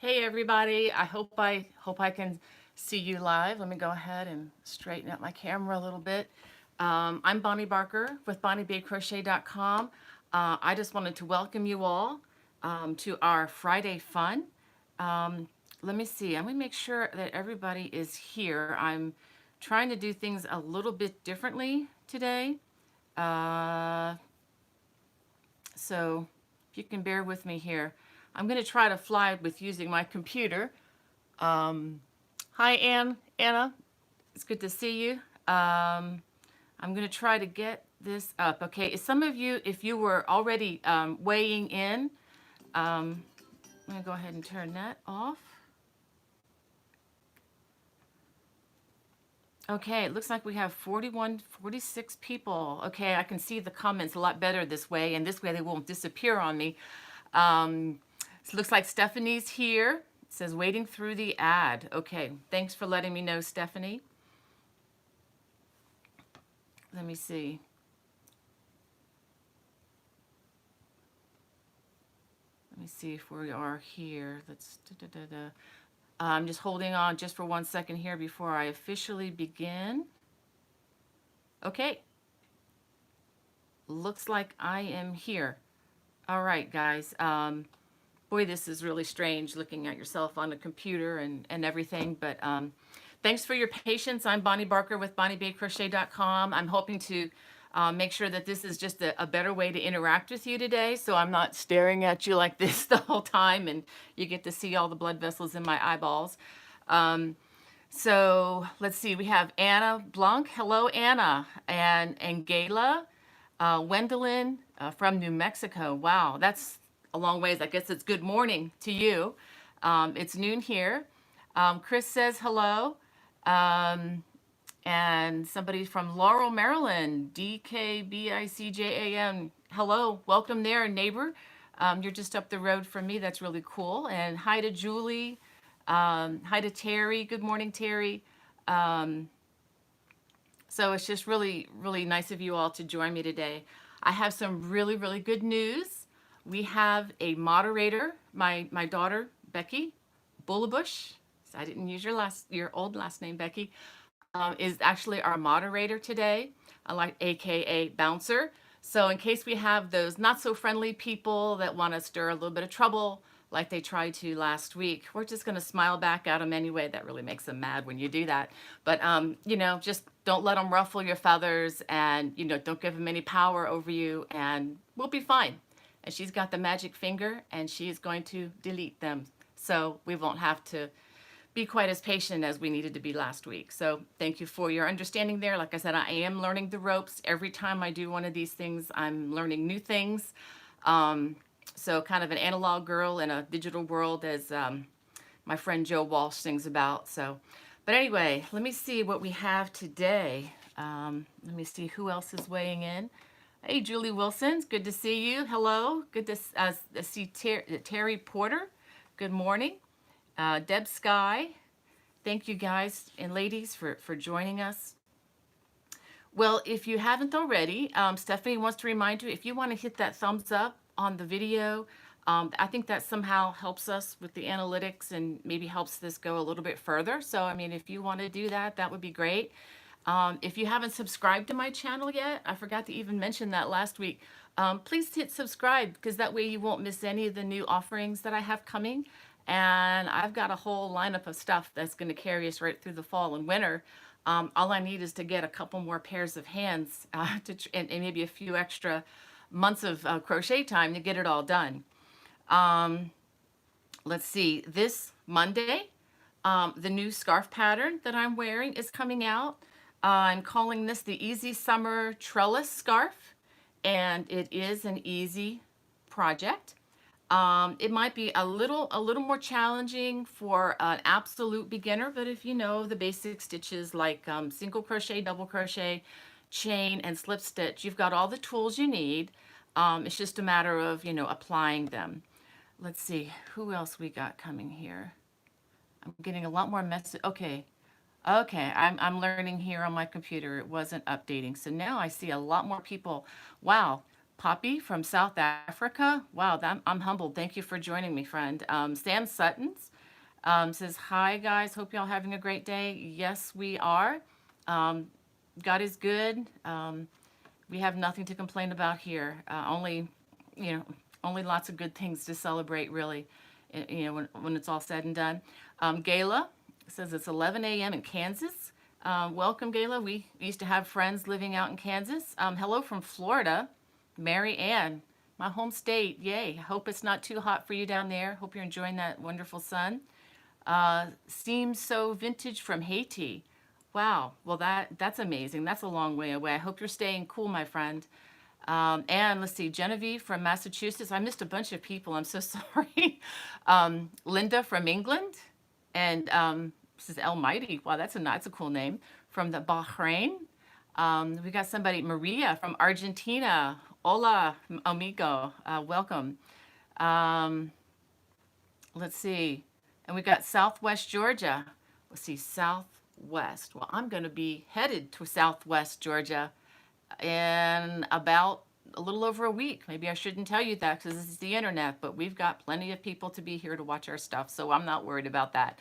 Hey everybody, I hope I can see you live. Let me go ahead and straighten up my camera a little bit. I'm Bonnie Barker with BonnieBayCrochet.com. I just wanted to welcome you all to our Friday fun. Um, Let me see. I'm gonna make sure that everybody is here. I'm trying to do things a little bit differently today. Uh, so if you can bear with me here, I'm gonna try to fly with using my computer. Um, Hi, Anna. It's good to see you. I'm going to try to get this up. Okay, some of you, if you were already weighing in, I'm going to go ahead and turn that off. Okay, it looks like we have 41, 46 people. Okay, I can see the comments a lot better this way, and this way they won't disappear on me. Um, it looks like Stephanie's here. It says waiting through the ad. Okay, thanks for letting me know, Stephanie. Let me see. Let me see if we are here. Let's. I'm just holding on just for 1 second here before I officially begin. Okay. Looks like I am here. All right, guys. Boy, this is really strange looking at yourself on a computer and everything, but thanks for your patience. I'm Bonnie Barker with BonnieBayCrochet.com. I'm hoping to make sure that this is just a better way to interact with you today, so I'm not staring at you like this the whole time and you get to see all the blood vessels in my eyeballs. So let's see, we have Anna Blanc. Hello, Anna. And Gayla. Wendelin from New Mexico. Wow, that's a long ways. I guess it's good morning to you. It's noon here. Chris says hello. Um, and somebody from Laurel, Maryland, DKBICJAM. Hello, welcome there, neighbor. You're just up the road from me. That's really cool. And hi to Julie. Hi to Terry. Good morning, Terry. Um, so it's just really, really nice of you all to join me today. I have some really, really good news. We have a moderator, my daughter, Becky Bullabush. I didn't use your old last name, Becky, is actually our moderator today, like AKA Bouncer. So in case we have those not so friendly people that want to stir a little bit of trouble, like they tried to last week, we're just going to smile back at them anyway. That really makes them mad when you do that. But, just don't let them ruffle your feathers and, don't give them any power over you and we'll be fine. And she's got the magic finger and she's going to delete them. So we won't have to be quite as patient as we needed to be last week. So thank you for your understanding there. Like I said, I am learning the ropes. Every time I do one of these things, I'm learning new things. So kind of an analog girl in a digital world, as my friend Joe Walsh sings about. But anyway, let me see what we have today. Let me see who else is weighing in. Hey, Julie Wilson, good to see you. Hello, good to see Terry Porter. Good morning. Deb Sky, thank you guys and ladies for joining us. Well, if you haven't already, Stephanie wants to remind you, if you want to hit that thumbs up on the video, I think that somehow helps us with the analytics and maybe helps this go a little bit further. So, I mean, if you want to do that, that would be great. If you haven't subscribed to my channel yet, I forgot to even mention that last week, please hit subscribe because that way you won't miss any of the new offerings that I have coming. And I've got a whole lineup of stuff that's going to carry us right through the fall and winter. All I need is to get a couple more pairs of hands and maybe a few extra months of crochet time to get it all done. Let's see, this Monday, the new scarf pattern that I'm wearing is coming out. I'm calling this the Easy Summer Trellis Scarf, and it is an easy project. It might be a little more challenging for an absolute beginner, but if you know the basic stitches like single crochet, double crochet, chain, and slip stitch, you've got all the tools you need. It's just a matter of, applying them. Let's see, who else we got coming here? I'm getting a lot more message. Okay, I'm learning here on my computer. It wasn't updating. So now I see a lot more people. Wow, Poppy from South Africa. Wow, I'm humbled. Thank you for joining me, friend. Sam Suttons says, hi, guys. Hope y'all having a great day. Yes, we are. Um, God is good. We have nothing to complain about here. You know, only lots of good things to celebrate, really, when it's all said and done. Gayla says it's 11 a.m. in Kansas. Welcome, Gayla. We used to have friends living out in Kansas. Hello from Florida, Mary Ann, my home state. Yay. Hope it's not too hot for you down there. Hope you're enjoying that wonderful sun. Seems so vintage from Haiti. Wow. Well, that's amazing. That's a long way away. I hope you're staying cool, my friend. And let's see, Genevieve from Massachusetts. I missed a bunch of people. I'm so sorry. Linda from England. And this is El Mighty. Wow, that's a cool name. From the Bahrain. We got somebody, Maria from Argentina. Hola, amigo. Welcome. Um, let's see. And we got Southwest Georgia. Let's see, Southwest. Well, I'm going to be headed to Southwest Georgia in about a little over a week. Maybe I shouldn't tell you that because this is the internet, but we've got plenty of people to be here to watch our stuff, so I'm not worried about that.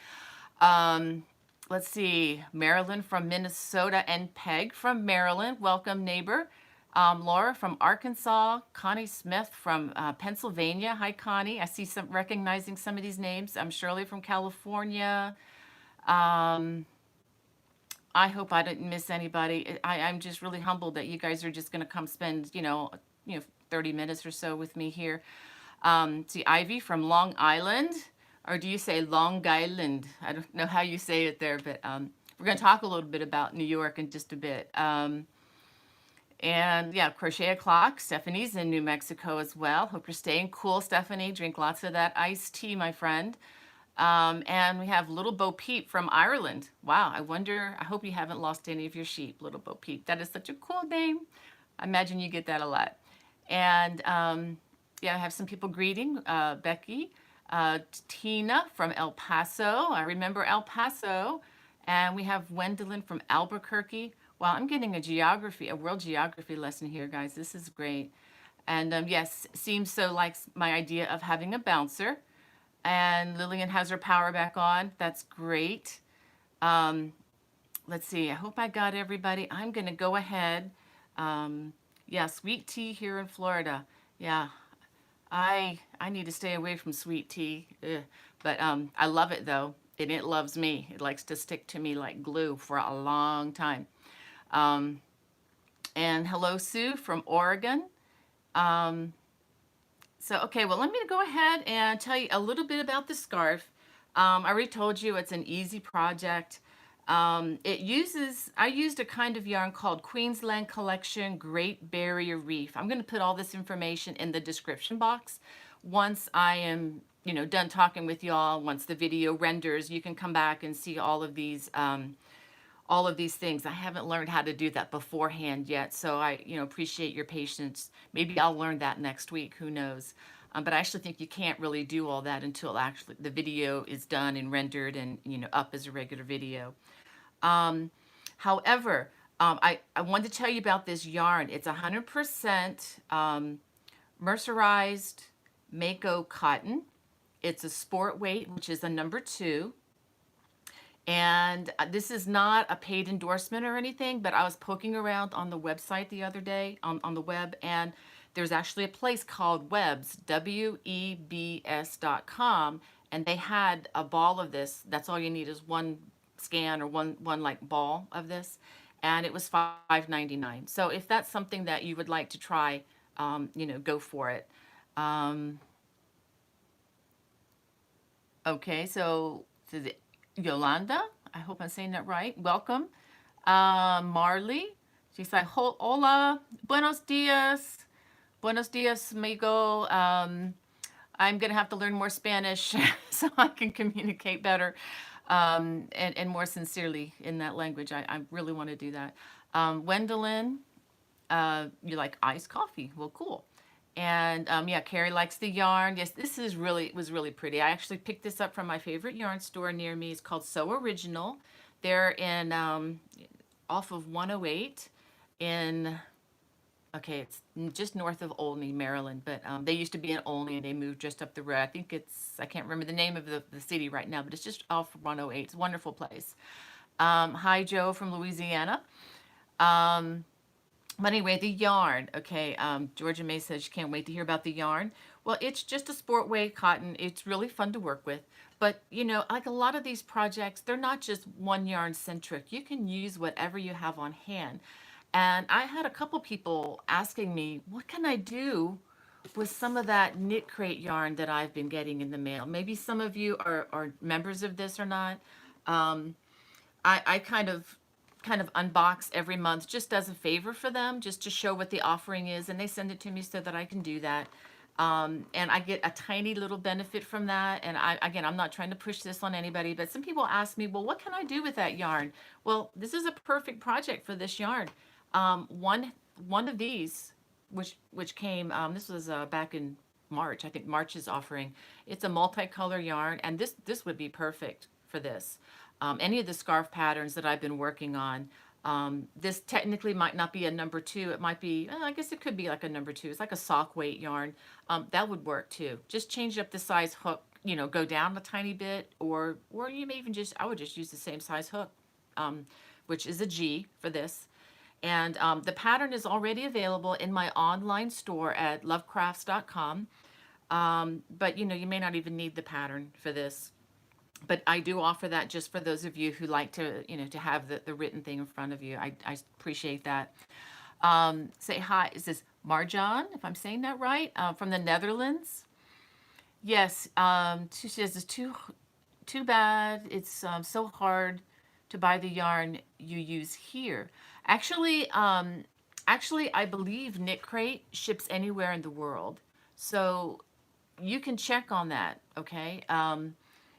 Let's see, Marilyn from Minnesota and Peg from Maryland. Welcome, neighbor. Laura from Arkansas, Connie Smith from Pennsylvania. Hi, Connie. I see some recognizing some of these names. I'm Shirley from California. Um, I hope I didn't miss anybody. I'm just really humbled that you guys are just going to come spend, 30 minutes or so with me here. See, Ivy from Long Island, or do you say Long Island? I don't know how you say it there, but we're going to talk a little bit about New York in just a bit. And yeah, Crochet O'Clock. Stephanie's in New Mexico as well. Hope you're staying cool, Stephanie. Drink lots of that iced tea, my friend. And we have Little Bo Peep from Ireland. Wow, I hope you haven't lost any of your sheep, Little Bo Peep. That is such a cool name. I imagine you get that a lot. And yeah, I have some people greeting. Becky, Tina from El Paso. I remember El Paso. And we have Wendelin from Albuquerque. Wow, I'm getting a world geography lesson here, guys. This is great. And yes, seems so like my idea of having a bouncer. And Lillian has her power back on. That's great. Let's see. I hope I got everybody. I'm going to go ahead. Yeah, sweet tea here in Florida. Yeah, I need to stay away from sweet tea. Ugh. But I love it, though. And it loves me. It likes to stick to me like glue for a long time. And hello, Sue from Oregon. Okay, well, let me go ahead and tell you a little bit about the scarf. I already told you it's an easy project. I used a kind of yarn called Queensland Collection Great Barrier Reef. I'm going to put all this information in the description box. Once I am, done talking with y'all, once the video renders, you can come back and see all of these things. I haven't learned how to do that beforehand yet, so I, appreciate your patience. Maybe I'll learn that next week, who knows. But I actually think you can't really do all that until actually the video is done and rendered and, up as a regular video. However, I wanted to tell you about this yarn. It's 100% mercerized Mako cotton. It's a sport weight, which is a number 2. And this is not a paid endorsement or anything, but I was poking around on the website the other day on the web, and there's actually a place called Webs, WEBS.com, and they had a ball of this. That's all you need is one scan or one like ball of this, and it was $5.99. So if that's something that you would like to try, go for it. Okay, so Yolanda, I hope I'm saying that right. Welcome. Marley, she's like, hola, buenos dias. Buenos dias, amigo. I'm going to have to learn more Spanish so I can communicate better and more sincerely in that language. I really want to do that. Wendelin, you like iced coffee. Well, cool. And yeah, Carrie likes the yarn. Yes, this was really pretty. I actually picked this up from my favorite yarn store near me. It's called So Original. They're in off of 108 in Okay, it's just north of Olney, Maryland, but they used to be in Olney and they moved just up the road. I think I can't remember the name of the city right now, but it's just off 108. It's a wonderful place. Hi, Joe from Louisiana. Um, but anyway, the yarn. Okay, Georgia May says she can't wait to hear about the yarn. Well, it's just a sport weight cotton. It's really fun to work with. But, like a lot of these projects, they're not just one yarn centric. You can use whatever you have on hand. And I had a couple people asking me, what can I do with some of that knit crate yarn that I've been getting in the mail? Maybe some of you are members of this or not. Um, I kind of unbox every month just as a favor for them, just to show what the offering is, and they send it to me so that I can do that. And I get a tiny little benefit from that. And again, I'm not trying to push this on anybody, but some people ask me, well, what can I do with that yarn? Well, this is a perfect project for this yarn. One of these, which came, this was back in March. I think March is offering. It's a multicolor yarn, and this would be perfect for this. Any of the scarf patterns that I've been working on. This technically might not be a number two. It might be, I guess it could be like a number two. It's like a sock weight yarn. That would work too. Just change up the size hook, go down a tiny bit, or you may even I would just use the same size hook, um, which is a G for this. And the pattern is already available in my online store at lovecrafts.com. But you may not even need the pattern for this. But I do offer that just for those of you who like to have the written thing in front of you. I appreciate that. Say hi. Is this Marjan, if I'm saying that right, from the Netherlands? Yes. She says it's too bad. It's so hard to buy the yarn you use here. Actually, I believe Knit Crate ships anywhere in the world, so you can check on that. Okay.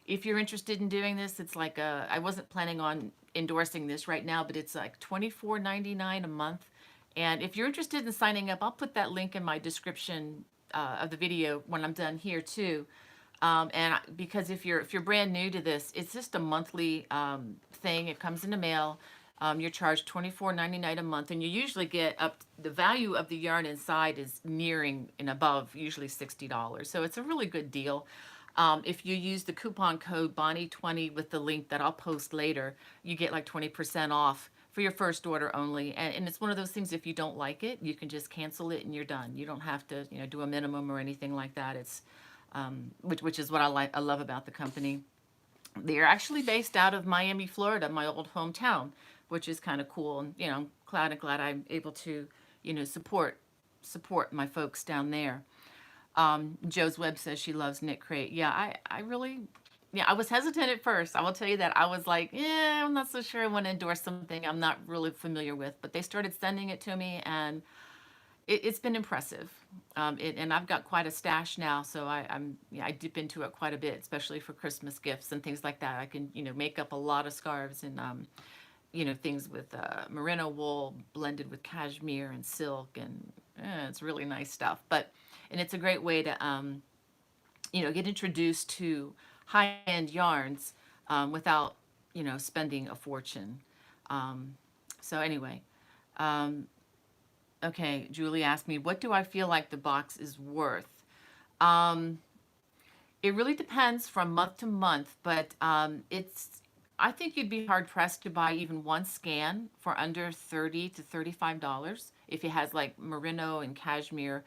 If you're interested in doing this, it's like I wasn't planning on endorsing this right now, but it's like 24.99 a month. And if you're interested in signing up, I'll put that link in my description of the video when I'm done here too. Because if you're brand new to this, it's just a monthly thing. It comes in the mail. You're charged 24.99 a month, and you usually get up. The value of the yarn inside is nearing and above usually $60. So it's a really good deal. If you use the coupon code Bonnie20 with the link that I'll post later, you get like 20% off for your first order only. And it's one of those things, if you don't like it, you can just cancel it and you're done. You don't have to, do a minimum or anything like that. It's which is what I love about the company. They're actually based out of Miami, Florida, my old hometown, which is kind of cool. And glad I'm able to support my folks down there. Joe's Webb says she loves Knit Crate. Yeah, I really, yeah, I was hesitant at first. I will tell you that. I was like, yeah, I'm not so sure I want to endorse something I'm not really familiar with. But they started sending it to me, and it's been impressive. And I've got quite a stash now, so I dip into it quite a bit, especially for Christmas gifts and things like that. I can, make up a lot of scarves and, things with merino wool blended with cashmere and silk, and it's really nice stuff. And it's a great way to, get introduced to high-end yarns without, spending a fortune. So anyway, um, okay, Julie asked me, what do I feel like the box is worth? Um, it really depends from month to month, but I think you'd be hard pressed to buy even one scan for under $30 to $35 if it has like merino and cashmere.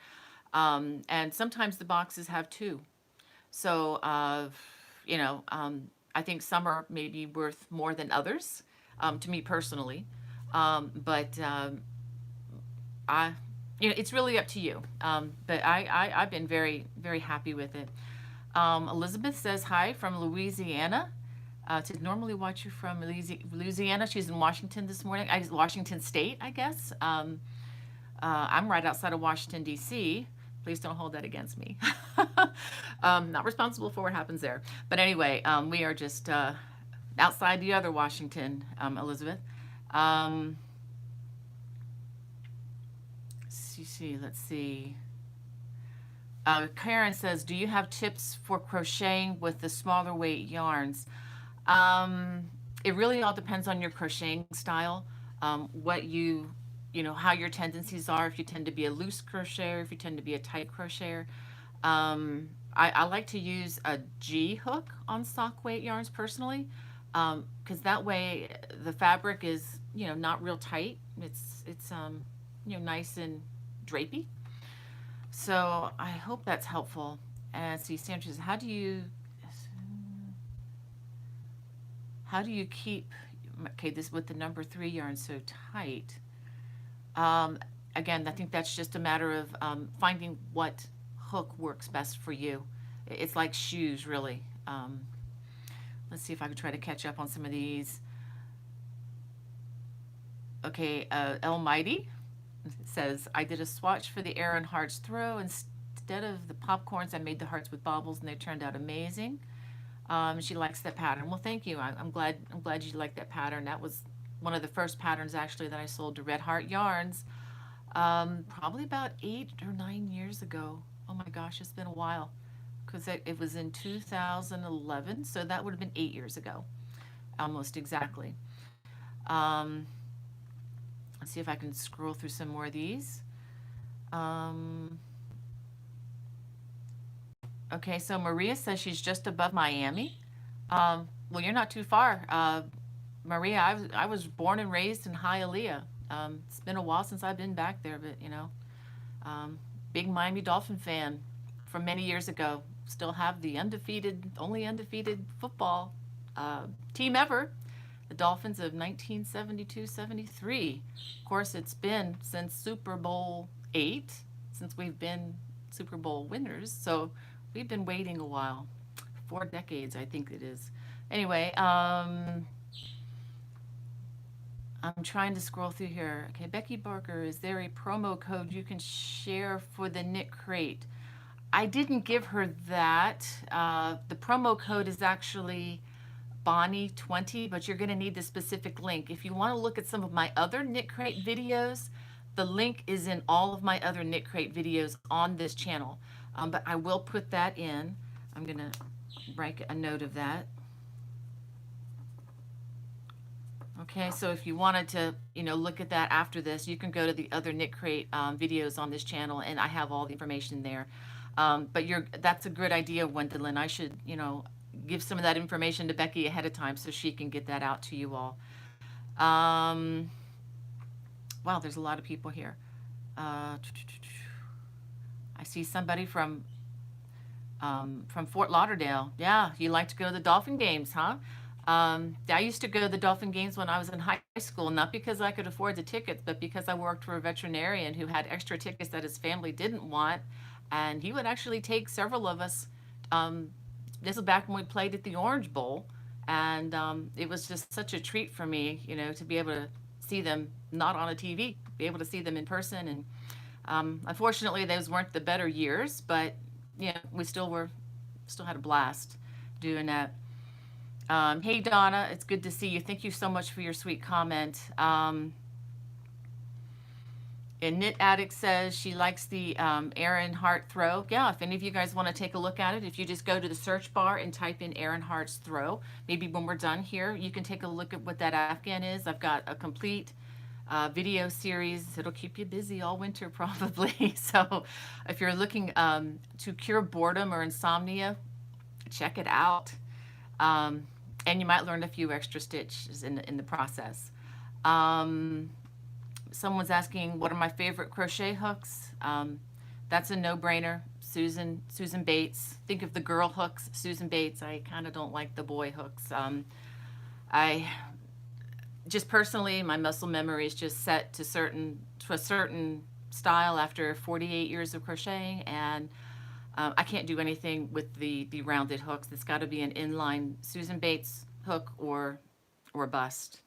And sometimes the boxes have two. So, I think some are maybe worth more than others, to me personally. But I, it's really up to you. But I've been very, very happy with it. Elizabeth says hi from Louisiana. To normally watch you from Louisiana. She's in Washington this morning. Washington State, I guess. I'm right outside of Washington, D.C. Please don't hold that against me. Not responsible for what happens there. But anyway, we are just outside the other Washington, Elizabeth. Um, let's see. Karen says, do you have tips for crocheting with the smaller weight yarns? It really all depends on your crocheting style. What you you know, how your tendencies are, if you tend to be a loose crocheter, if you tend to be a tight crocheter. I like to use a G hook on sock weight yarns personally, because that way the fabric is, you know, not real tight. It's you know, nice and drapey. So I hope that's helpful. And see, Sam says, how do you keep, okay, this with the number 3 yarn so tight? Um, Again, I think that's just a matter of finding what hook works best for you. It's like shoes, really. Let's see if I can try to catch up on some of these. Okay, Almighty says, I did a swatch for the Aran Hearts throw. Instead of the popcorns, I made the hearts with baubles, and they turned out amazing. She likes that pattern. Well, thank you. I'm glad you like that pattern. That was one of the first patterns actually that I sold to Red Heart Yarns, probably about 8 or 9 years ago. Oh my gosh, it's been a while, because it was in 2011, so that would have been 8 years ago, almost exactly. Um, let's see if I can scroll through some more of these. Um, okay, so Maria says she's just above Miami. Well, you're not too far. Maria, I was born and raised in Hialeah. It's been a while since I've been back there, but you know, um, big Miami Dolphin fan from many years ago. Still have the only undefeated football team ever, the Dolphins of 1972-73. Of course, it's been since Super Bowl VIII, since we've been Super Bowl winners. So we've been waiting a while, 4 decades, I think it is. Anyway, I'm trying to scroll through here. Okay, Becky Barker, is there a promo code you can share for the knit crate? I didn't give her that. The promo code is actually Bonnie20, but you're going to need the specific link. If you want to look at some of my other knit crate videos, the link is in all of my other knit crate videos on this channel. But I will put that in. I'm going to write a note of that. Okay, so if you wanted to, you know, look at that after this, you can go to the other knit crate videos on this channel, and I have all the information there. But that's a good idea, Gwendolyn. I should, you know, give some of that information to Becky ahead of time so she can get that out to you all. Wow, there's a lot of people here. I see somebody from Fort Lauderdale. Yeah, you like to go to the Dolphin games, huh? I used to go to the Dolphin games when I was in high school, not because I could afford the tickets, but because I worked for a veterinarian who had extra tickets that his family didn't want. And he would actually take several of us. This was back when we played at the Orange Bowl. And it was just such a treat for me, you know, to be able to see them not on a TV, be able to see them in person. And unfortunately, those weren't the better years, but, you know, we still had a blast doing that. Hey Donna, it's good to see you. Thank you so much for your sweet comment. And Knit Addict says she likes the Aran Hart throw. Yeah, if any of you guys want to take a look at it, if you just go to the search bar and type in Aran Hart's throw, maybe when we're done here, you can take a look at what that Afghan is. I've got a complete video series. It'll keep you busy all winter probably. So if you're looking to cure boredom or insomnia, check it out. And you might learn a few extra stitches in the process. Someone's asking, what are my favorite crochet hooks? That's a no-brainer. Susan Bates. Think of the girl hooks. Susan Bates. I kind of don't like the boy hooks. I just personally, my muscle memory is just set to a certain style after 48 years of crocheting, and I can't do anything with the rounded hooks. It's got to be an inline Susan Bates hook or bust.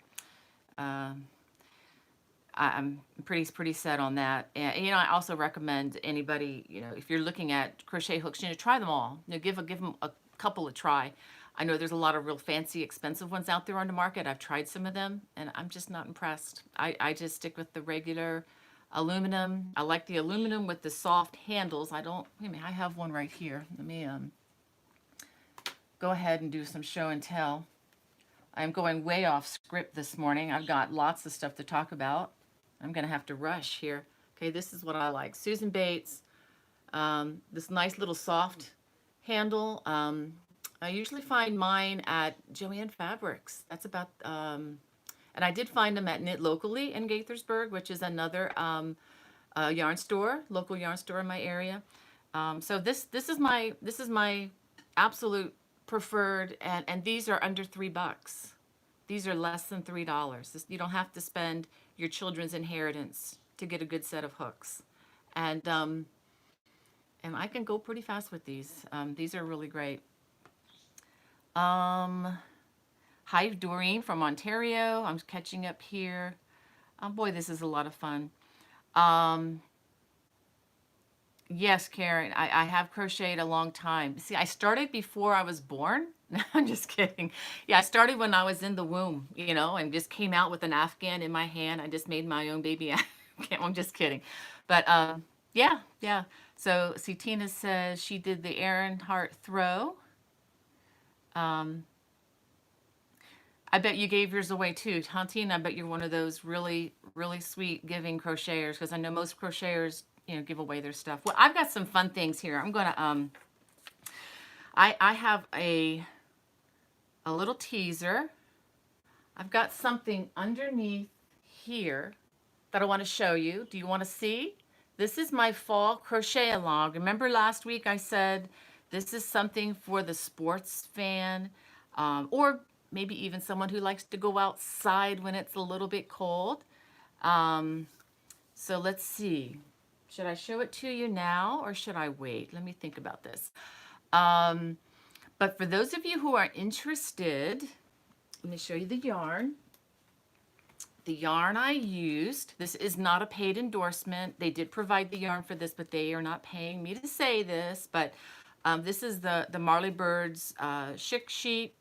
I'm pretty set on that. And you know, I also recommend anybody, you know, if you're looking at crochet hooks, you know, try them all. You know, give them a couple a try. I know there's a lot of real fancy, expensive ones out there on the market. I've tried some of them, and I'm just not impressed. I just stick with the regular aluminum. I like the aluminum with the soft handles. I don't, wait a minute, I have one right here. Let me go ahead and do some show and tell. I'm going way off script this morning. I've got lots of stuff to talk about. I'm gonna have to rush here. Okay, this is what I like. Susan Bates, this nice little soft handle. I usually find mine at Joann Fabrics. That's about, and I did find them at Knit Locally in Gaithersburg, which is another yarn store, local yarn store in my area. So this is my absolute preferred, and these are under $3. These are less than $3. You don't have to spend your children's inheritance to get a good set of hooks, and um, and I can go pretty fast with these. These are really great. Um, Hi, Doreen from Ontario. I'm catching up here. Boy, this is a lot of fun. Um, yes, Karen, I have crocheted a long time. See, I started before I was born. No, I'm just kidding. Yeah, I started when I was in the womb, and just came out with an Afghan in my hand. I just made my own baby Afghan. I'm just kidding. But yeah, yeah. So, see, Tina says she did the Earnhardt throw. Um, I bet you gave yours away too, Tantine. I bet you're one of those really, really sweet giving crocheters because I know most crocheters, give away their stuff. Well, I've got some fun things here. I'm gonna I have a little teaser. I've got something underneath here that I want to show you. Do you want to see? This is my fall crochet along. Remember last week I said this is something for the sports fan, or maybe even someone who likes to go outside when it's a little bit cold. Um, so let's see. Should I show it to you now or should I wait? Let me think about this. Um, but for those of you who are interested, let me show you the yarn. The yarn I used, this is not a paid endorsement. They did provide the yarn for this, but they are not paying me to say this. But this is the Marley Birds Chic Sheep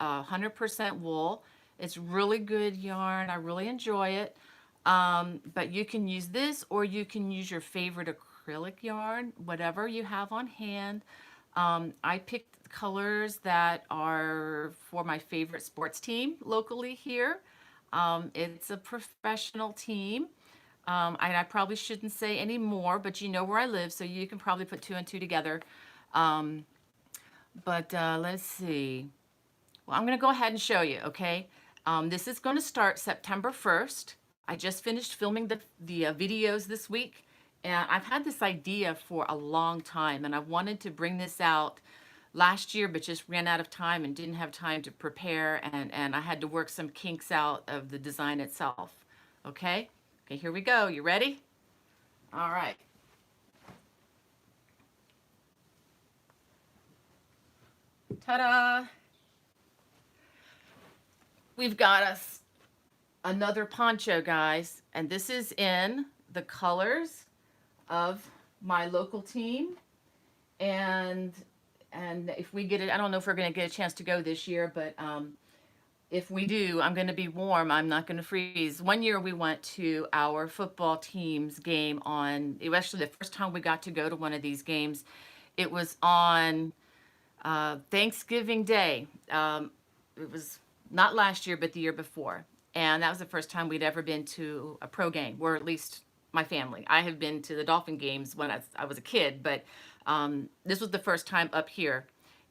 100% wool. It's really good yarn. I really enjoy it. But you can use this or you can use your favorite acrylic yarn, whatever you have on hand. I picked colors that are for my favorite sports team locally here. It's a professional team. And I probably shouldn't say any more, but you know where I live, so you can probably put two and two together. Um, but let's see. Well, I'm going to go ahead and show you, okay? This is going to start September 1st. I just finished filming the videos this week, and I've had this idea for a long time, and I wanted to bring this out last year, but just ran out of time and didn't have time to prepare, and I had to work some kinks out of the design itself, okay? Okay, here we go. You ready? All right. Ta-da! We've got us another poncho, guys, and this is in the colors of my local team. And if we get it, I don't know if we're going to get a chance to go this year, but if we do, I'm going to be warm. I'm not going to freeze. One year we went to our football team's game it was actually the first time we got to go to one of these games. It was on Thanksgiving Day. It was not last year, but the year before. And that was the first time we'd ever been to a pro game, or at least my family. I have been to the Dolphin games when I was a kid, but this was the first time up here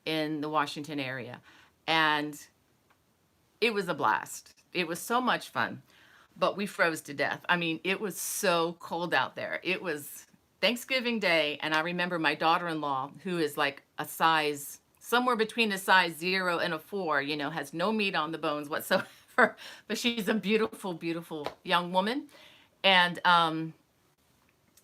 in the Washington area. And it was a blast. It was so much fun, but we froze to death. I mean, it was so cold out there. It was Thanksgiving Day, and I remember my daughter-in-law, who is like a size, somewhere between a size 0 and a 4, has no meat on the bones whatsoever, but she's a beautiful, beautiful young woman. And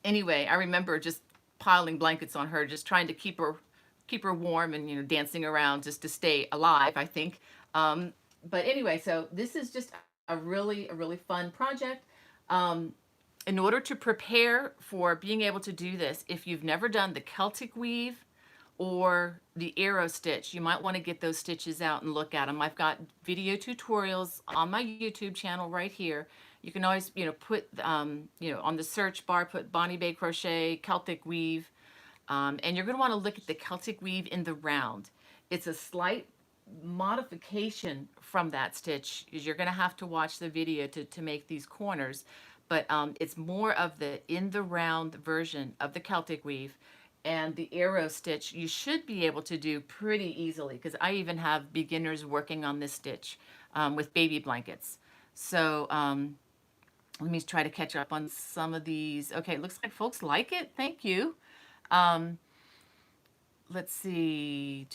anyway, I remember just piling blankets on her, just trying to keep her warm and dancing around just to stay alive, I think. But anyway, so this is just a really fun project. In order to prepare for being able to do this, if you've never done the Celtic weave or the arrow stitch, you might want to get those stitches out and look at them. I've got video tutorials on my YouTube channel right here. You can always, put, on the search bar, put Bonnie Bay Crochet, Celtic weave, and you're going to want to look at the Celtic weave in the round. It's a slight modification from that stitch. You're going to have to watch the video to make these corners. but it's more of the in the round version of the Celtic weave. And the arrow stitch you should be able to do pretty easily, because I even have beginners working on this stitch with baby blankets. So let me try to catch up on some of these. Okay, it looks like folks like it. Thank you. Um, let's see.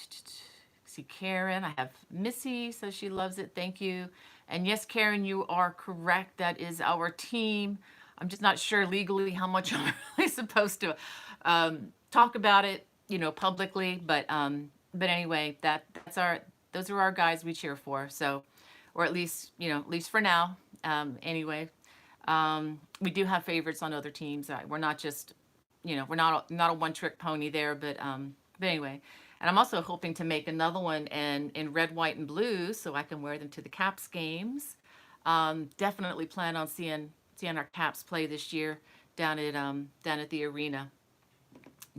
See Karen. I have Missy, so she loves it. Thank you. And yes, Karen, you are correct. That is our team. I'm just not sure legally how much I'm really supposed to talk about it, publicly. But anyway, that's our those are our guys we cheer for. So, or at least for now. Anyway, we do have favorites on other teams. We're not just, we're not a one trick pony there. But anyway, and I'm also hoping to make another one in red, white, and blue so I can wear them to the Caps games. Definitely plan on seeing our Caps play this year down at the arena.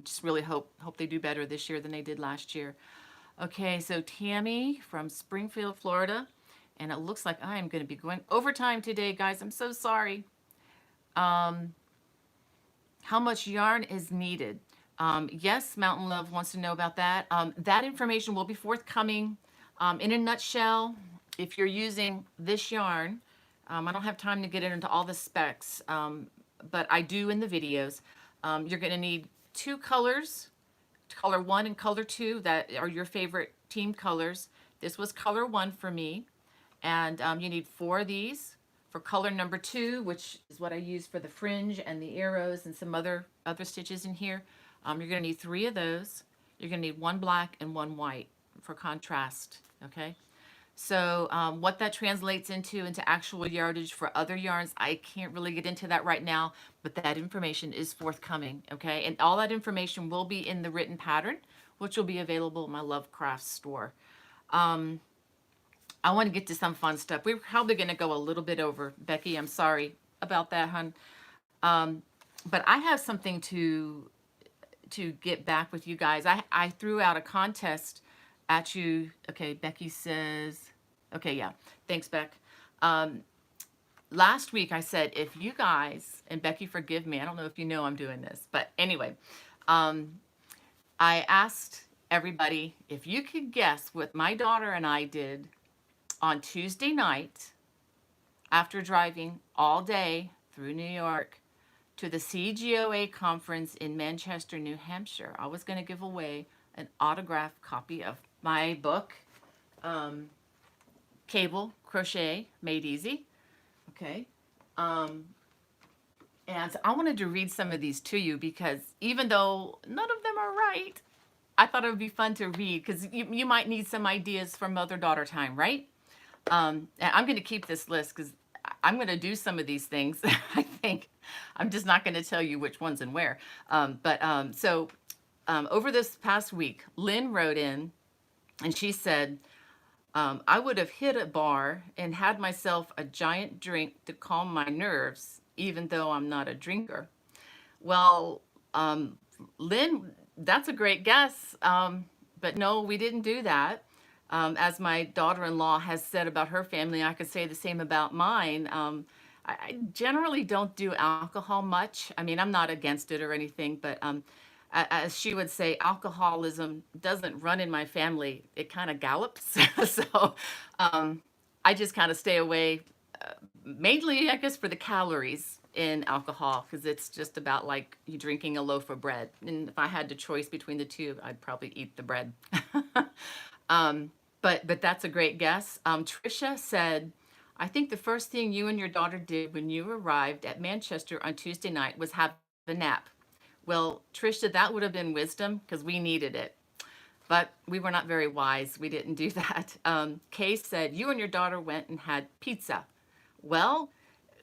Just really hope they do better this year than they did last year. Okay, so Tammy from Springfield, Florida, and it looks like I am going to be going overtime today, guys. I'm so sorry. Um, how much yarn is needed? Yes, Mountain Love wants to know about that. That information will be forthcoming. In a nutshell, if you're using this yarn, I don't have time to get into all the specs, but I do in the videos. You're going to need two colors, color 1 and color 2, that are your favorite team colors. This was color 1 for me. And you need 4 of these. For color number 2, which is what I use for the fringe and the arrows and some other stitches in here, you're going to need 3 of those. You're going to need 1 black and 1 white for contrast. Okay. So what that translates into actual yardage for other yarns, I can't really get into that right now, but that information is forthcoming. Okay. And all that information will be in the written pattern, which will be available in my Love Crafts store. I want to get to some fun stuff. We're probably going to go a little bit over. Becky, I'm sorry about that, hon. But I have something to get back with you guys. I threw out a contest at you. Okay, Becky says, okay, yeah. Thanks, Beck. Last week I said, if you guys, and Becky, forgive me, I don't know if you know I'm doing this, but anyway, I asked everybody if you could guess what my daughter and I did on Tuesday night after driving all day through New York to the CGOA conference in Manchester, New Hampshire. I was going to give away an autographed copy of my book, Cable Crochet Made Easy. Okay. And I wanted to read some of these to you because even though none of them are right, I thought it would be fun to read because you might need some ideas for mother-daughter time, right? And I'm going to keep this list because I'm going to do some of these things. I think I'm just not going to tell you which ones and where. So over this past week, Lynn wrote in and she said, I would have hit a bar and had myself a giant drink to calm my nerves, even though I'm not a drinker. Well, Lynn, that's a great guess. But no, we didn't do that. As my daughter-in-law has said about her family, I could say the same about mine. I generally don't do alcohol much. I mean, I'm not against it or anything, but as she would say, alcoholism doesn't run in my family. It kind of gallops. So I just kind of stay away, mainly, I guess, for the calories in alcohol, because it's just about like you drinking a loaf of bread. And if I had the choice between the two, I'd probably eat the bread. But that's a great guess. Trisha said, I think the first thing you and your daughter did when you arrived at Manchester on Tuesday night was have a nap. Well, Trisha, that would have been wisdom because we needed it. But we were not very wise. We didn't do that. Kay said, you and your daughter went and had pizza. Well,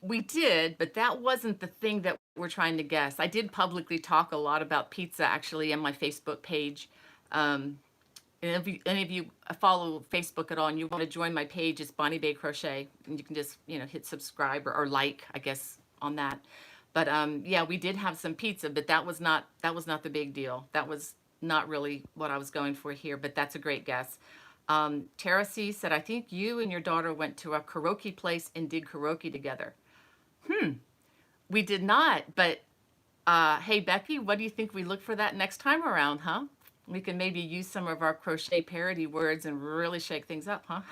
we did, but that wasn't the thing that we're trying to guess. I did publicly talk a lot about pizza actually on my Facebook page. And if any of you follow Facebook at all and you want to join my page, it's Bonnie Bay Crochet. And you can just, hit subscribe or like, I guess, on that. But yeah, we did have some pizza, but that was not the big deal. That was not really what I was going for here, but that's a great guess. Tara C said, I think you and your daughter went to a karaoke place and did karaoke together. We did not, but hey, Becky, what do you think we look for that next time around, huh? We can maybe use some of our crochet parody words and really shake things up, huh?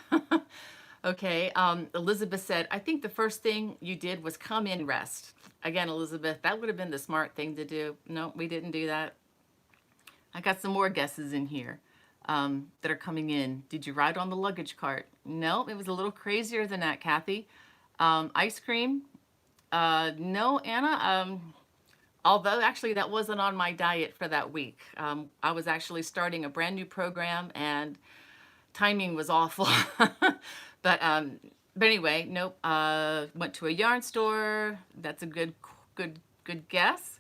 Okay, Elizabeth said, I think the first thing you did was come in rest. Again, Elizabeth, that would have been the smart thing to do. No, we didn't do that. I got some more guesses in here that are coming in. Did you ride on the luggage cart? No, it was a little crazier than that, Kathy. Ice cream? No, Anna. Although actually that wasn't on my diet for that week. I was actually starting a brand new program and timing was awful. but um, but anyway, nope. Went to a yarn store. That's a good guess.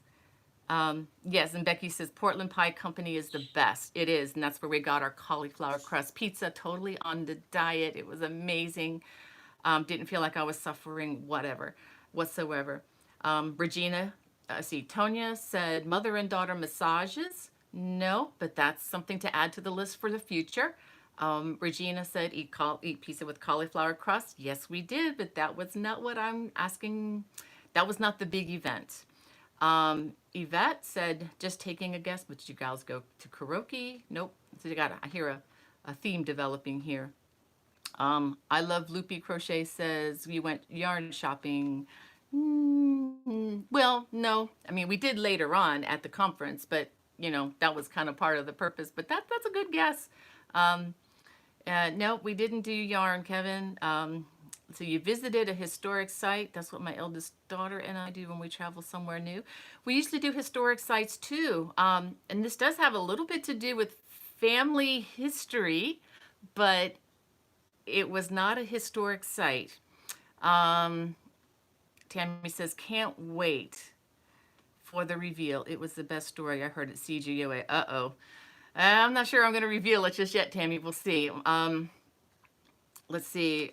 Yes, and Becky says Portland Pie Company is the best. It is, and that's where we got our cauliflower crust pizza. Totally on the diet. It was amazing. Didn't feel like I was suffering whatsoever. Regina, see, Tonya said mother and daughter massages. No, but that's something to add to the list for the future. Regina said eat pizza with cauliflower crust. Yes, we did, but that was not what I'm asking. That was not the big event. Yvette said, just taking a guess, but you guys go to karaoke? Nope. So I hear a theme developing here. I love Loopy Crochet says we went yarn shopping. Well, no. I mean, we did later on at the conference, but that was kind of part of the purpose. But that's a good guess. No, we didn't do yarn, Kevin. So you visited a historic site. That's what my eldest daughter and I do when we travel somewhere new. We used to do historic sites too. And this does have a little bit to do with family history, but it was not a historic site. Tammy says, can't wait for the reveal. It was the best story I heard at CGOA. Uh-oh. I'm not sure I'm going to reveal it just yet, Tammy. We'll see. Let's see.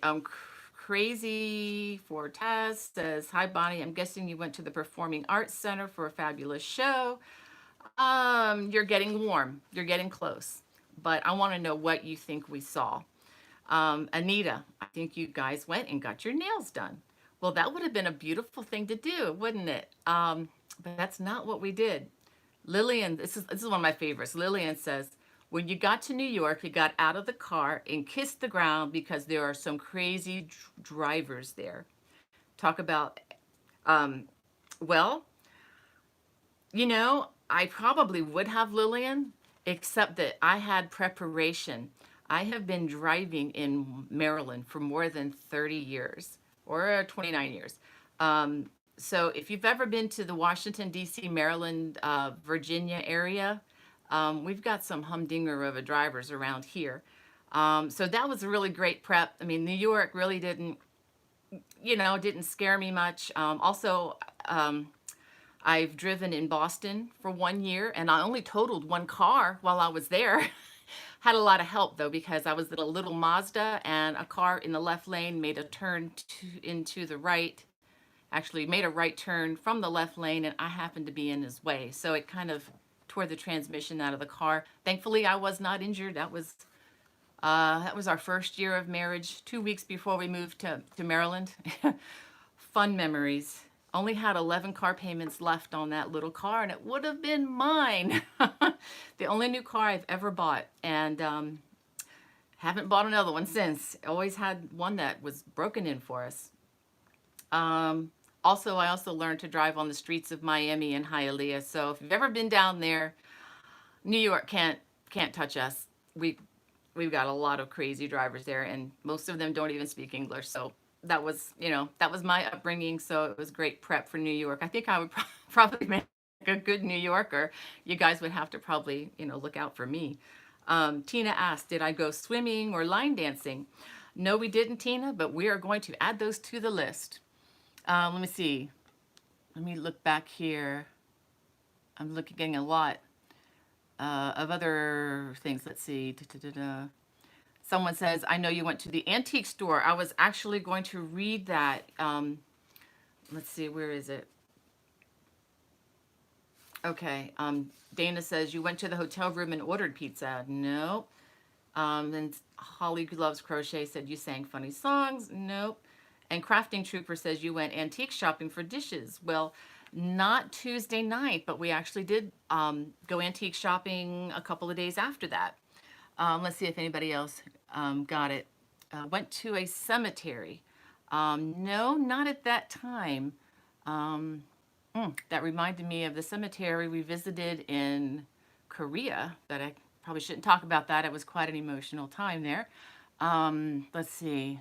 Crazy for Taz says, hi, Bonnie. I'm guessing you went to the Performing Arts Center for a fabulous show. You're getting warm. You're getting close. But I want to know what you think we saw. Anita, I think you guys went and got your nails done. Well, that would have been a beautiful thing to do, wouldn't it? But that's not what we did. Lillian, this is one of my favorites. Lillian says, when you got to New York, you got out of the car and kissed the ground because there are some crazy drivers there. Talk about, well, I probably would have, Lillian, except that I had preparation. I have been driving in Maryland for more than 30 years or 29 years. So if you've ever been to the Washington, D.C., Maryland, Virginia area, we've got some humdinger of a drivers around here. So that was a really great prep. I mean, New York really didn't scare me much. Also, I've driven in Boston for 1 year, and I only totaled one car while I was there. Had a lot of help, though, because I was in a little Mazda, and a car in the left lane made a turn into the right. Actually made a right turn from the left lane, and I happened to be in his way. So it kind of tore the transmission out of the car. Thankfully, I was not injured. That was our first year of marriage, 2 weeks before we moved to Maryland. Fun memories. Only had 11 car payments left on that little car, and it would have been mine. The only new car I've ever bought, and haven't bought another one since. Always had one that was broken in for us. Also, I also learned to drive on the streets of Miami and Hialeah. So if you've ever been down there, New York can't touch us. We've got a lot of crazy drivers there, and most of them don't even speak English. So that was my upbringing. So it was great prep for New York. I think I would probably make a good New Yorker. You guys would have to probably, look out for me. Tina asked, did I go swimming or line dancing? No, we didn't, Tina, but we are going to add those to the list. Let me see. Let me look back here. I'm looking at a lot of other things. Let's see. Someone says, I know you went to the antique store. I was actually going to read that. Let's see. Where is it? Okay. Dana says, you went to the hotel room and ordered pizza. Nope. Then Holly Loves Crochet said, you sang funny songs. Nope. And Crafting Trooper says you went antique shopping for dishes. Well, not Tuesday night, but we actually did go antique shopping a couple of days after that. Let's see if anybody else got it. Went to a cemetery. No, not at that time. Um, that reminded me of the cemetery we visited in Korea, but I probably shouldn't talk about that. It was quite an emotional time there. Let's see.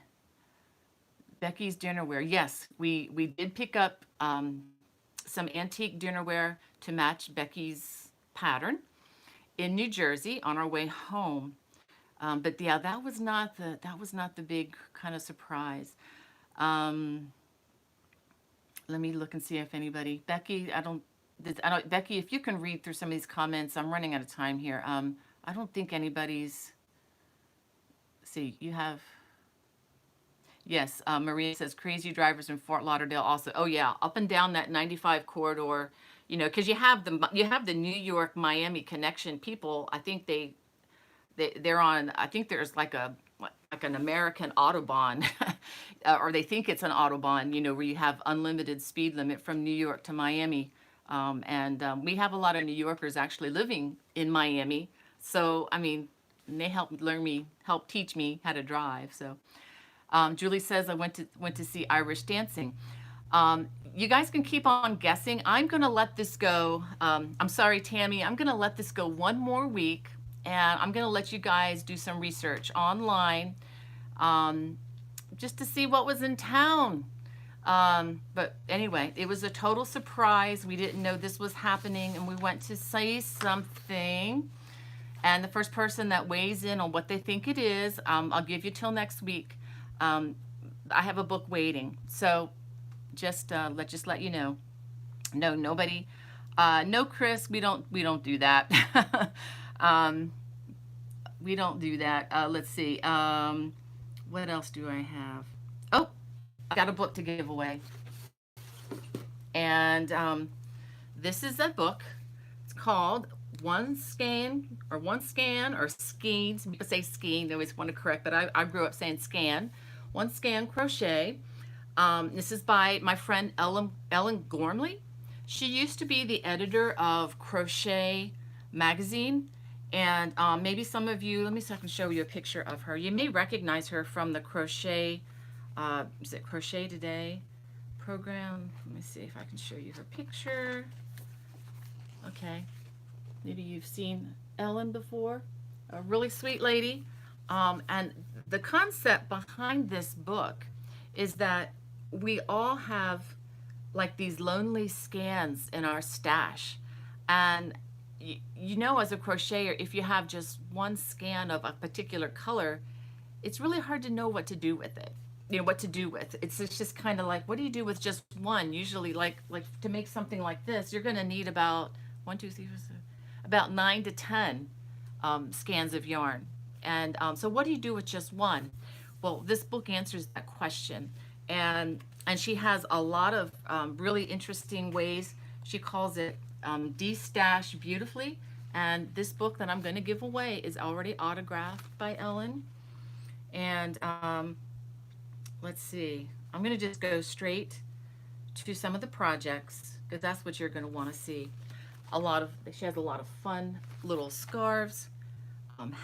Becky's dinnerware. Yes, we did pick up some antique dinnerware to match Becky's pattern in New Jersey on our way home. But yeah, that was not the big kind of surprise. Um, Let me look and see if anybody, Becky, Becky, if you can read through some of these comments, I'm running out of time here. I don't think anybody's, see, you have, yes, Maria says crazy drivers in Fort Lauderdale also. Oh yeah, up and down that 95 corridor, because you have the New York Miami connection people. I think they're on. I think there's like an American Autobahn, or they think it's an Autobahn. Where you have unlimited speed limit from New York to Miami, and we have a lot of New Yorkers actually living in Miami. So I mean, they help teach me how to drive. So Julie says I went to see Irish dancing. You guys can keep on guessing. I'm gonna let this go. I'm sorry, Tammy. I'm gonna let this go one more week, and I'm gonna let you guys do some research online, um, just to see what was in town. But anyway, it was a total surprise. We didn't know this was happening, and we went to see something. And the first person that weighs in on what they think it is, I'll give you till next week. Um, I have a book waiting, so just let you know. No, nobody. No, Chris, we don't do that. um, we don't do that. Let's see. What else do I have? Oh, I got a book to give away, and this is a book. It's called One Scan or Skein. Some people say Skein. They always want to correct, but I grew up saying Scan. One Scan Crochet. This is by my friend Ellen Gormley. She used to be the editor of Crochet magazine. And maybe some of you, let me see if I can show you a picture of her. You may recognize her from the Crochet, is it Crochet Today program? Let me see if I can show you her picture. Okay. Maybe you've seen Ellen before. A really sweet lady. And the concept behind this book is that we all have like these lonely scans in our stash. And as a crocheter, if you have just one scan of a particular color, it's really hard to know what to do with it. What to do with. It's just kind of like, what do you do with just one? Usually, like to make something like this, you're going to need about 1, 2, 3, 4, 5, about 9 to 10 scans of yarn. And so what do you do with just one? Well, this book answers that question. And she has a lot of really interesting ways. She calls it de-stash beautifully. And this book that I'm going to give away is already autographed by Ellen. And let's see. I'm going to just go straight to some of the projects because that's what you're going to want to see. She has a lot of fun little scarves,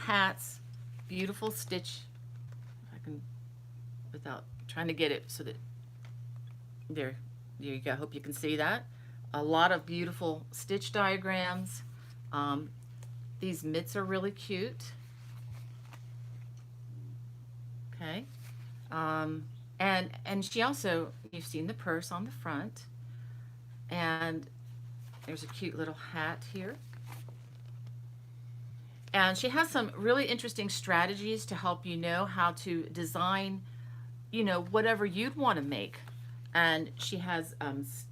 hats, beautiful stitch. If I can, without trying to get it so that there you go. I hope you can see that. A lot of beautiful stitch diagrams. These mitts are really cute. Okay. And she also, you've seen the purse on the front. And there's a cute little hat here. And she has some really interesting strategies to help you know how to design, whatever you'd want to make. And she has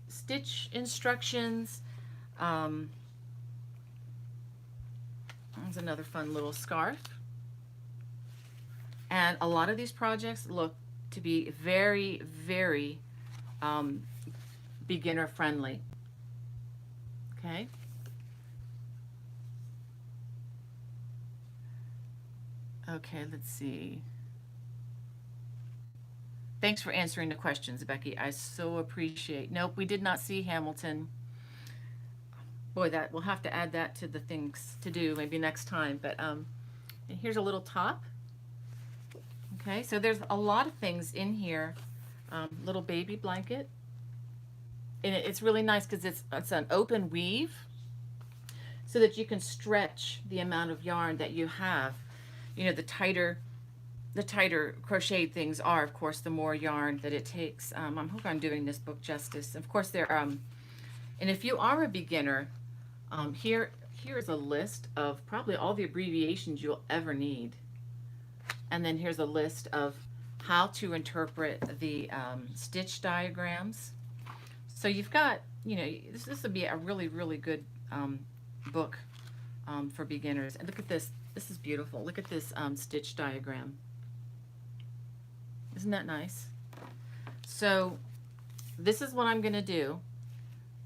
stitch instructions. There's another fun little scarf. And a lot of these projects look to be very, very beginner friendly. Okay. Okay, let's see. Thanks for answering the questions, Becky. I so appreciate. Nope, we did not see Hamilton. Boy, that we'll have to add that to the things to do maybe next time. But and here's a little top. Okay, so there's a lot of things in here. Little baby blanket, and it's really nice because it's an open weave, so that you can stretch the amount of yarn that you have. You know, the tighter crocheted things are, of course, the more yarn that it takes. I hope I'm doing this book justice. Of course, and if you are a beginner, here's a list of probably all the abbreviations you'll ever need. And then here's a list of how to interpret the stitch diagrams. So you've got, you know, this would be a really, really good book for beginners. And look at this. This is beautiful. Look at this stitch diagram. Isn't that nice? So this is what I'm going to do.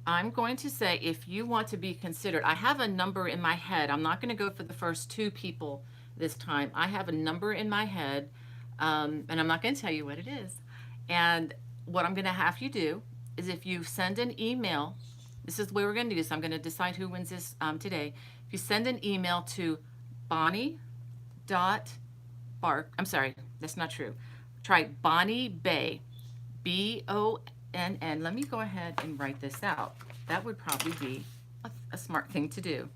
I'm going to say, if you want to be considered, I have a number in my head. I'm not going to go for the first 2 people this time. I have a number in my head, and I'm not going to tell you what it is. And what I'm going to have you do is, if you send an email, this is the way we're going to do this. I'm going to decide who wins this today. If you send an email to Bonnie.Bark, I'm sorry, that's not true. Try Bonnie Bay, BONN. Let me go ahead and write this out. That would probably be a smart thing to do.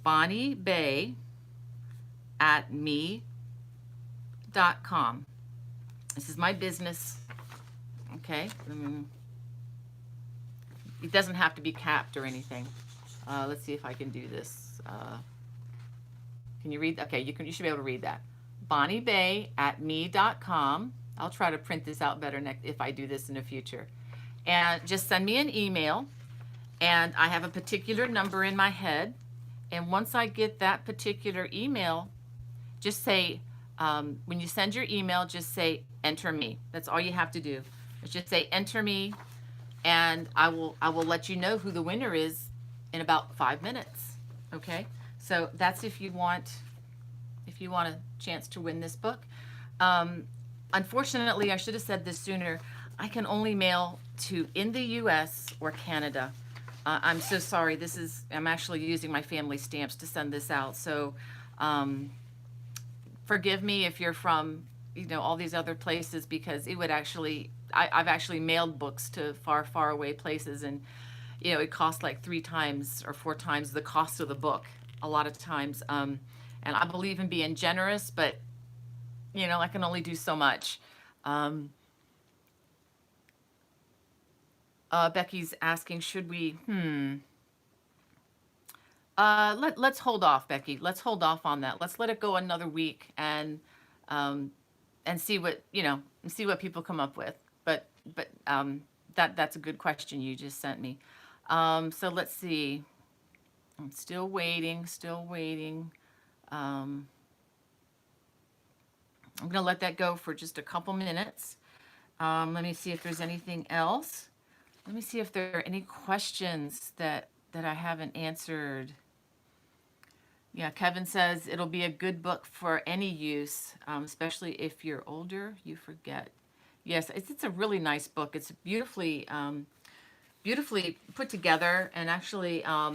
Bonnie Bay at me.com. This is my business. Okay. It doesn't have to be capped or anything. Let's see if I can do this. Can you read? Okay, you should be able to read that. Bonnie Bay at me.com. I'll try to print this out better if I do this in the future. And just send me an email. And I have a particular number in my head. And once I get that particular email, just say, when you send your email, just say, enter me. That's all you have to do. Just say, enter me, and I will let you know who the winner is in about 5 minutes. Okay? So that's if you want a chance to win this book. Unfortunately, I should have said this sooner. I can only mail to in the US or Canada. I'm so sorry. I'm actually using my family stamps to send this out. So forgive me if you're from, all these other places, because it would actually, I've actually mailed books to far, far away places, and, it costs like 3 times or 4 times the cost of the book a lot of times. And I believe in being generous, but, I can only do so much. Becky's asking, should we, let's hold off, Becky. Let's hold off on that. Let's let it go another week and see what, see what people come up with. But that's a good question you just sent me. So let's see. I'm still waiting. I'm going to let that go for just a couple minutes. Let me see if there's anything else. Let me see if there are any questions that I haven't answered. Yeah, Kevin says it'll be a good book for any use, especially if you're older, you forget. Yes, it's a really nice book. It's beautifully put together. And actually, I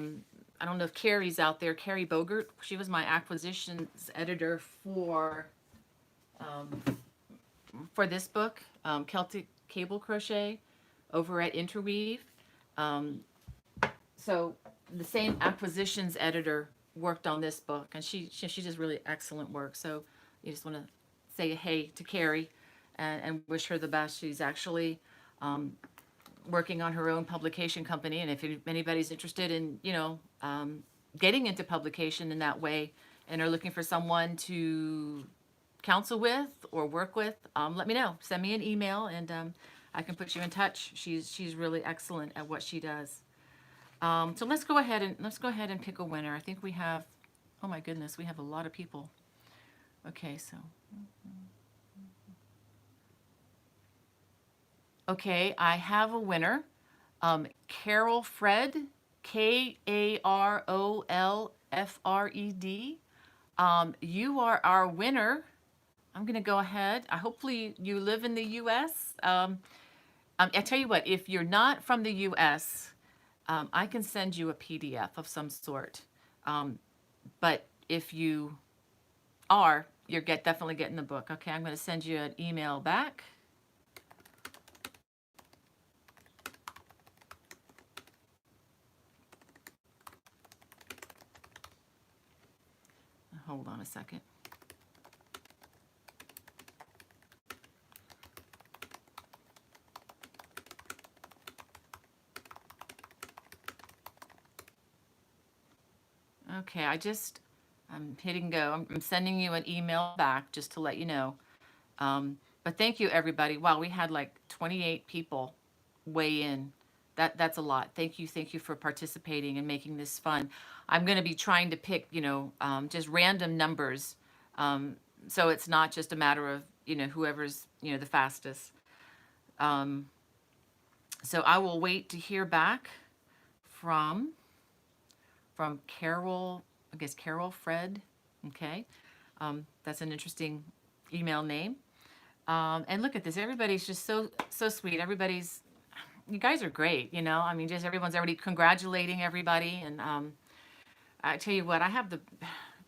don't know if Carrie's out there, Carrie Bogert. She was my acquisitions editor for this book, Celtic Cable Crochet, over at Interweave. So the same acquisitions editor worked on this book, and she does really excellent work. So you just want to say hey to Carrie and wish her the best. She's actually working on her own publication company, and if anybody's interested in getting into publication in that way and are looking for someone to counsel with or work with, let me know. Send me an email, and I can put you in touch. She's really excellent at what she does. So let's go ahead and pick a winner. I think we have, oh my goodness, we have a lot of people. Okay, so. Okay, I have a winner. Carol Fred, KarolFred. You are our winner I'm going to go ahead. Hopefully you live in the U.S. I tell you what, if you're not from the U.S., I can send you a PDF of some sort. Um, but if you are, definitely getting the book. Okay, I'm going to send you an email back. Hold on a second. Okay, I'm hitting go. I'm sending you an email back just to let you know. But thank you, everybody. Wow, we had like 28 people weigh in. That's a lot. Thank you for participating and making this fun. I'm going to be trying to pick, just random numbers, um, so it's not just a matter of whoever's the fastest. Um, so I will wait to hear back from Carol. I guess Carol Fred. Okay, that's an interesting email name. And look at this. Everybody's just so sweet. You guys are great. I mean, just everyone's already congratulating everybody. And I tell you what, I have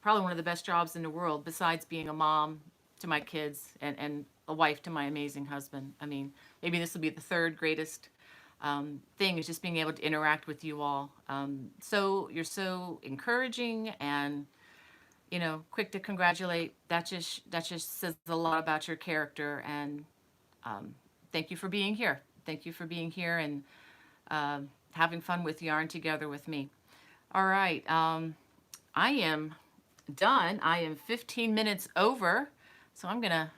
probably one of the best jobs in the world besides being a mom to my kids and a wife to my amazing husband. I mean, maybe this will be the third greatest thing is just being able to interact with you all. So you're so encouraging and quick to congratulate. That just says a lot about your character. And thank you for being here. Thank you for being here and having fun with Yarn together with me. All right, I am done. I am 15 minutes over, so I'm gonna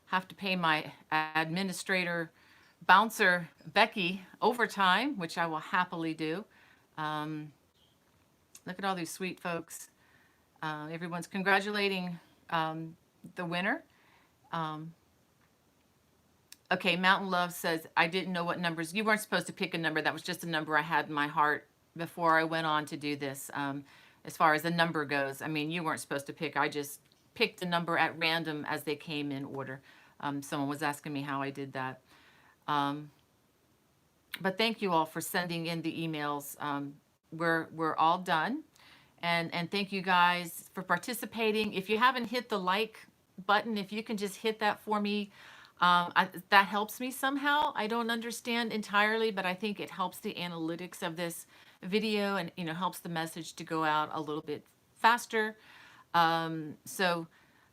have to pay my administrator bouncer Becky overtime, which I will happily do. Um, Look at all these sweet folks. Everyone's congratulating the winner. Um, okay, Mountain Love says, I didn't know what numbers. You weren't supposed to pick a number. That was just a number I had in my heart before I went on to do this. As far as the number goes, I mean, you weren't supposed to pick. I just picked a number at random as they came in order. Someone was asking me how I did that. But thank you all for sending in the emails. We're all done. And thank you guys for participating. If you haven't hit the like button, if you can just hit that for me, that helps me somehow. I don't understand entirely, but I think it helps the analytics of this video and helps the message to go out a little bit faster. So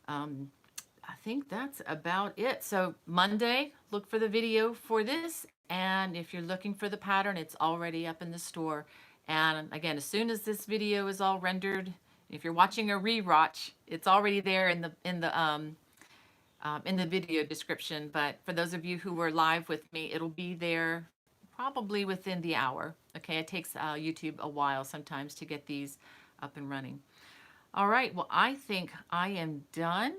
I think that's about it. So Monday, look for the video for this. And if you're looking for the pattern, it's already up in the store. And again, as soon as this video is all rendered, if you're watching a rewatch, it's already there in the video description. But for those of you who were live with me, it'll be there probably within the hour. Okay, it takes YouTube a while sometimes to get these up and running. All right, well, I think I am done.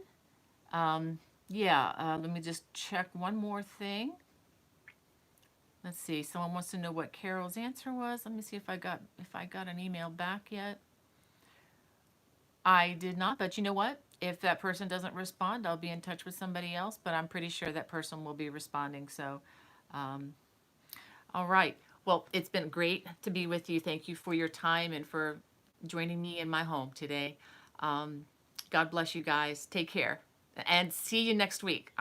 Let me just check one more thing. Let's see. Someone wants to know what Carol's answer was. Let me see if I got an email back yet. I did not, but you know what? If that person doesn't respond, I'll be in touch with somebody else, but I'm pretty sure that person will be responding. So, all right. Well, it's been great to be with you. Thank you for your time and for joining me in my home today. God bless you guys. Take care and see you next week.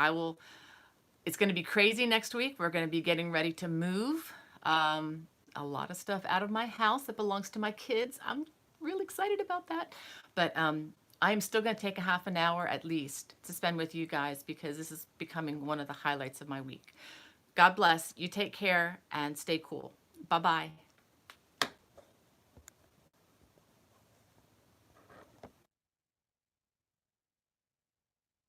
It's going to be crazy next week. We're going to be getting ready to move a lot of stuff out of my house that belongs to my kids. I'm really excited about that. But I'm still going to take a half an hour at least to spend with you guys because this is becoming one of the highlights of my week. God bless. You take care and stay cool. Bye-bye.